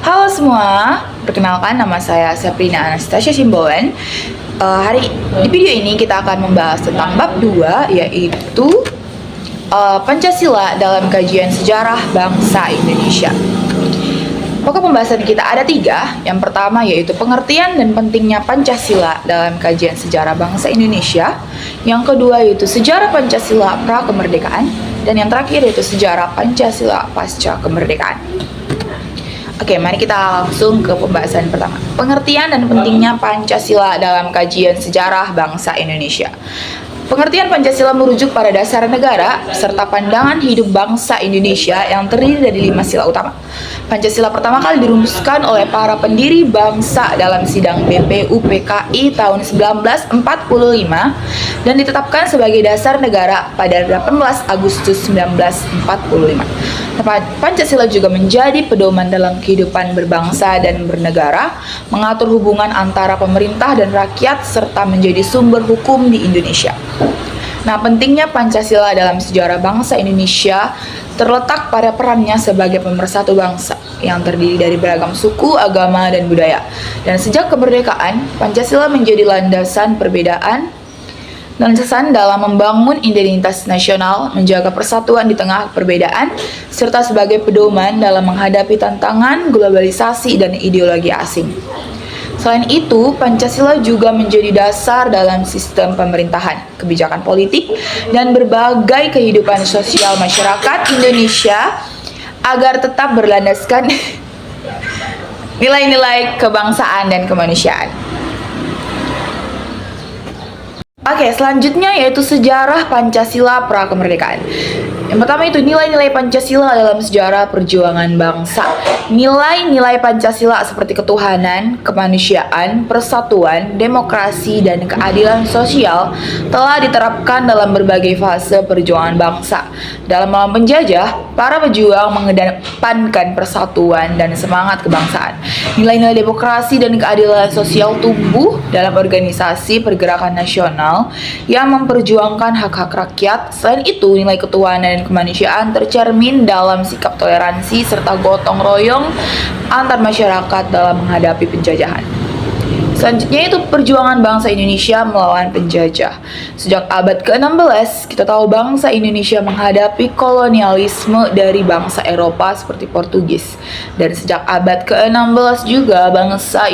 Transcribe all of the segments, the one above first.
Halo semua, perkenalkan nama saya Sabrina Anastasia Simbowen. Di video ini kita akan membahas tentang bab 2, yaitu Pancasila dalam kajian sejarah bangsa Indonesia. Pokok pembahasan kita ada 3. Yang pertama yaitu pengertian dan pentingnya Pancasila dalam kajian sejarah bangsa Indonesia. Yang kedua yaitu sejarah Pancasila pra kemerdekaan. Dan yang terakhir yaitu sejarah Pancasila pasca kemerdekaan. Oke, mari kita langsung ke pembahasan pertama. Pengertian dan pentingnya Pancasila dalam kajian sejarah bangsa Indonesia. Pengertian Pancasila merujuk pada dasar negara serta pandangan hidup bangsa Indonesia yang terdiri dari 5 sila utama. Pancasila pertama kali dirumuskan oleh para pendiri bangsa dalam sidang BPUPKI tahun 1945 dan ditetapkan sebagai dasar negara pada 18 Agustus 1945. Pancasila juga menjadi pedoman dalam kehidupan berbangsa dan bernegara, mengatur hubungan antara pemerintah dan rakyat, serta menjadi sumber hukum di Indonesia. Nah, pentingnya Pancasila dalam sejarah bangsa Indonesia terletak pada perannya sebagai pemersatu bangsa yang terdiri dari beragam suku, agama, dan budaya. Dan sejak kemerdekaan, Pancasila menjadi landasan dalam membangun identitas nasional, menjaga persatuan di tengah perbedaan, serta sebagai pedoman dalam menghadapi tantangan globalisasi dan ideologi asing. Selain itu, Pancasila juga menjadi dasar dalam sistem pemerintahan, kebijakan politik, dan berbagai kehidupan sosial masyarakat Indonesia agar tetap berlandaskan nilai-nilai kebangsaan dan kemanusiaan. Oke, selanjutnya yaitu sejarah Pancasila pra kemerdekaan. Yang pertama itu nilai-nilai Pancasila dalam sejarah perjuangan bangsa. Nilai-nilai Pancasila seperti ketuhanan, kemanusiaan, persatuan, demokrasi, dan keadilan sosial telah diterapkan dalam berbagai fase perjuangan bangsa. Dalam melawan penjajah, para pejuang mengedepankan persatuan dan semangat kebangsaan. Nilai-nilai demokrasi dan keadilan sosial tumbuh dalam organisasi pergerakan nasional yang memperjuangkan hak-hak rakyat. Selain itu, nilai ketuhanan dan kemanusiaan tercermin dalam sikap toleransi serta gotong royong antar masyarakat dalam menghadapi penjajahan. Selanjutnya itu perjuangan bangsa Indonesia melawan penjajah. Sejak abad ke-16, kita tahu bangsa Indonesia menghadapi kolonialisme dari bangsa Eropa seperti Portugis. Dan sejak abad ke-16 juga bangsa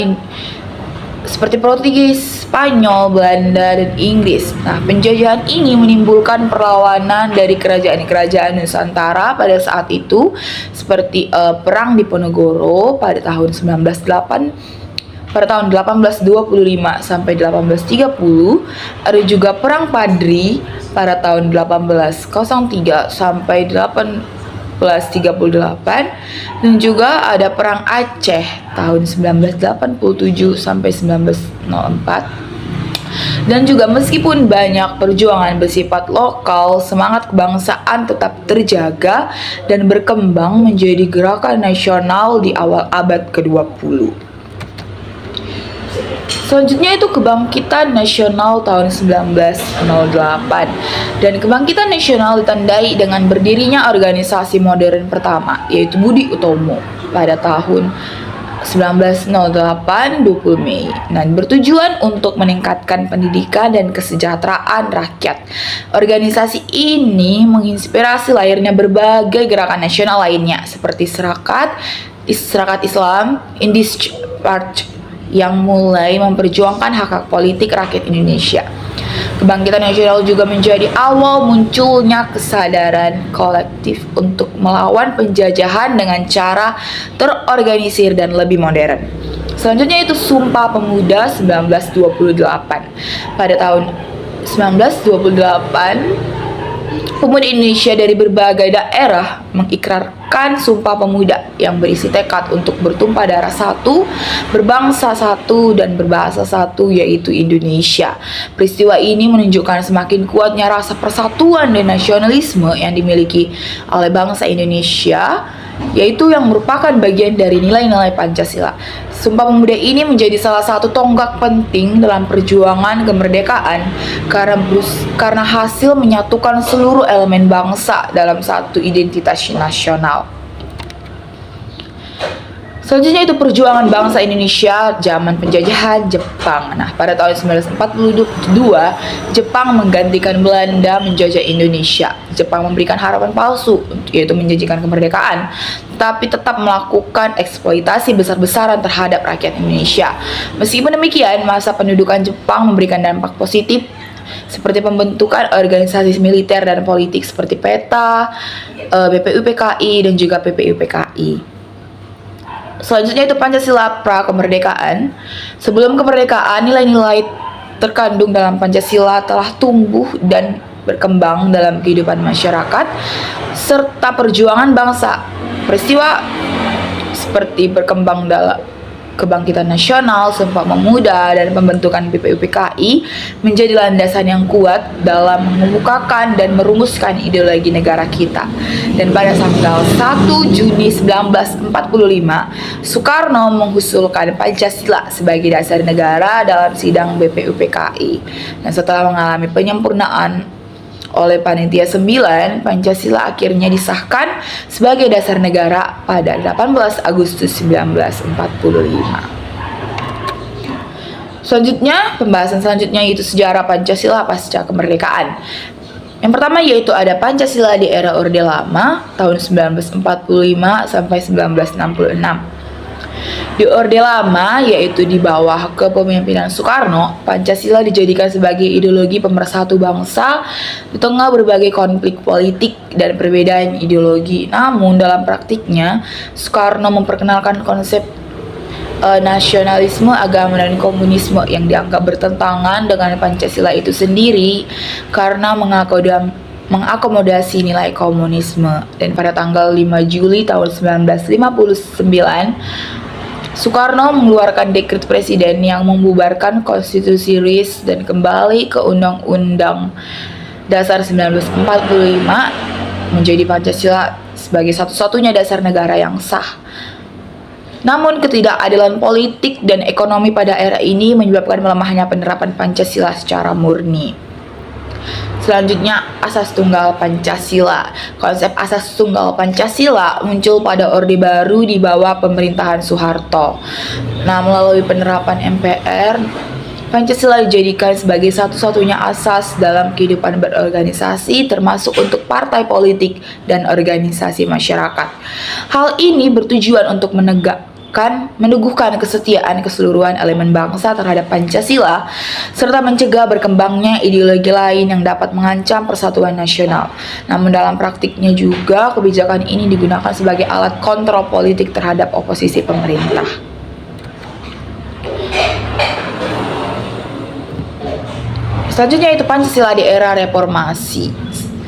seperti Portugis, Spanyol, Belanda, dan Inggris. Nah, penjajahan ini menimbulkan perlawanan dari kerajaan-kerajaan Nusantara pada saat itu, seperti Perang Diponegoro pada tahun 1825 sampai 1830, ada juga Perang Padri pada tahun 1803 sampai 1838, dan juga ada Perang Aceh tahun 1987 sampai 1904. Dan juga meskipun banyak perjuangan bersifat lokal, semangat kebangsaan tetap terjaga dan berkembang menjadi gerakan nasional di awal abad ke-20. Selanjutnya itu Kebangkitan Nasional tahun 1908. Dan Kebangkitan Nasional ditandai dengan berdirinya organisasi modern pertama, yaitu Budi Utomo pada tahun 1908 20 Mei. Nah, bertujuan untuk meningkatkan pendidikan dan kesejahteraan rakyat. Organisasi ini menginspirasi lahirnya berbagai gerakan nasional lainnya seperti Serakat Islam, Indisparch, yang mulai memperjuangkan hak-hak politik rakyat Indonesia. Kebangkitan nasional juga menjadi awal munculnya kesadaran kolektif untuk melawan penjajahan dengan cara terorganisir dan lebih modern. Selanjutnya itu Sumpah Pemuda 1928. Pada tahun 1928, pemuda Indonesia dari berbagai daerah mengikrarkan Sumpah Pemuda yang berisi tekad untuk bertumpah darah satu, berbangsa satu, dan berbahasa satu, yaitu Indonesia. Peristiwa ini menunjukkan semakin kuatnya rasa persatuan dan nasionalisme yang dimiliki oleh bangsa Indonesia, yaitu yang merupakan bagian dari nilai-nilai Pancasila. Sumpah Pemuda ini menjadi salah satu tonggak penting dalam perjuangan kemerdekaan karena hasil menyatukan seluruh elemen bangsa dalam satu identitas nasional. Selanjutnya itu perjuangan bangsa Indonesia zaman penjajahan Jepang. Nah, pada tahun 1942, Jepang menggantikan Belanda menjajah Indonesia. Jepang memberikan harapan palsu, yaitu menjanjikan kemerdekaan, tapi tetap melakukan eksploitasi besar-besaran terhadap rakyat Indonesia. Meskipun demikian, masa pendudukan Jepang memberikan dampak positif seperti pembentukan organisasi militer dan politik seperti PETA, BPUPKI, dan juga PPUPKI. Selanjutnya itu Pancasila Prakemerdekaan. Sebelum kemerdekaan, nilai-nilai terkandung dalam Pancasila telah tumbuh dan berkembang dalam kehidupan masyarakat serta perjuangan bangsa. Peristiwa seperti berkembang dalam Kebangkitan Nasional, Sumpah Pemuda, dan pembentukan BPUPKI menjadi landasan yang kuat dalam mengemukakan dan merumuskan ideologi negara kita. Dan pada tanggal 1 Juni 1945, Soekarno mengusulkan Pancasila sebagai dasar negara dalam sidang BPUPKI. Dan setelah mengalami penyempurnaan oleh Panitia 9, Pancasila akhirnya disahkan sebagai dasar negara pada 18 Agustus 1945. Pembahasan selanjutnya yaitu sejarah Pancasila pasca kemerdekaan. Yang pertama yaitu ada Pancasila di era Orde Lama tahun 1945 sampai 1966. Di Orde Lama, yaitu di bawah kepemimpinan Soekarno, Pancasila dijadikan sebagai ideologi pemersatu bangsa di tengah berbagai konflik politik dan perbedaan ideologi. Namun dalam praktiknya, Soekarno memperkenalkan konsep nasionalisme, agama, dan komunisme yang dianggap bertentangan dengan Pancasila itu sendiri karena mengakomodasi nilai komunisme. Dan pada tanggal 5 Juli tahun 1959, Soekarno mengeluarkan dekret presiden yang membubarkan konstitusi RIS dan kembali ke Undang-Undang Dasar 1945 menjadi Pancasila sebagai satu-satunya dasar negara yang sah. Namun ketidakadilan politik dan ekonomi pada era ini menyebabkan melemahnya penerapan Pancasila secara murni. Selanjutnya, Asas Tunggal Pancasila. Konsep Asas Tunggal Pancasila muncul pada Orde Baru di bawah pemerintahan Soeharto. Nah, melalui penerapan MPR, Pancasila dijadikan sebagai satu-satunya asas dalam kehidupan berorganisasi, termasuk untuk partai politik dan organisasi masyarakat. Hal ini bertujuan untuk meneguhkan kesetiaan keseluruhan elemen bangsa terhadap Pancasila serta mencegah berkembangnya ideologi lain yang dapat mengancam persatuan nasional. Namun dalam praktiknya juga kebijakan ini digunakan sebagai alat kontrol politik terhadap oposisi pemerintah. Selanjutnya itu Pancasila di era reformasi.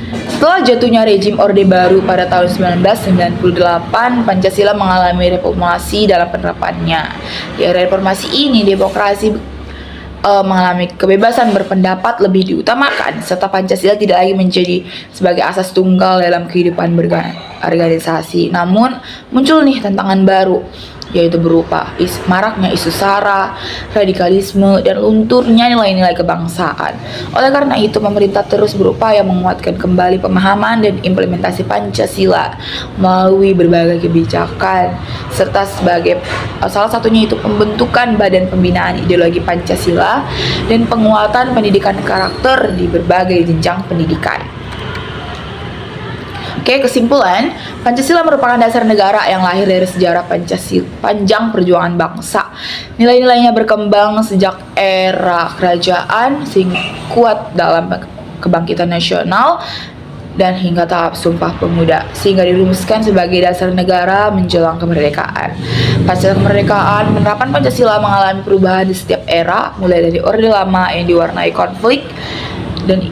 Setelah jatuhnya rejim Orde Baru pada tahun 1998, Pancasila mengalami reformasi dalam penerapannya. Di era reformasi ini, demokrasi mengalami kebebasan berpendapat lebih diutamakan, serta Pancasila tidak lagi menjadi sebagai asas tunggal dalam kehidupan berorganisasi. Namun, muncul nih tantangan baru, yaitu berupa maraknya isu SARA, radikalisme, dan lunturnya nilai-nilai kebangsaan. Oleh karena itu, pemerintah terus berupaya menguatkan kembali pemahaman dan implementasi Pancasila melalui berbagai kebijakan, serta sebagai salah satunya itu pembentukan Badan Pembinaan Ideologi Pancasila dan penguatan pendidikan karakter di berbagai jenjang pendidikan. Oke, kesimpulan, Pancasila merupakan dasar negara yang lahir dari sejarah panjang perjuangan bangsa. Nilai-nilainya berkembang sejak era kerajaan sehingga kuat dalam kebangkitan nasional dan hingga tahap Sumpah Pemuda, sehingga dirumuskan sebagai dasar negara menjelang kemerdekaan. Pasca kemerdekaan, penerapan Pancasila mengalami perubahan di setiap era, mulai dari Orde Lama yang diwarnai konflik dan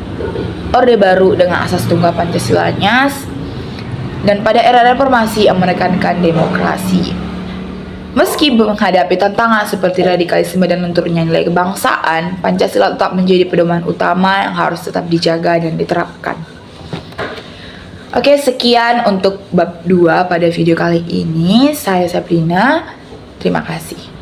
Orde Baru dengan asas tunggal Pancasilanya, dan pada era reformasi yang menekankan demokrasi. Meski menghadapi tantangan seperti radikalisme dan lunturnya nilai kebangsaan, Pancasila tetap menjadi pedoman utama yang harus tetap dijaga dan diterapkan. Oke, sekian untuk bab 2 pada video kali ini. Saya Sabrina, terima kasih.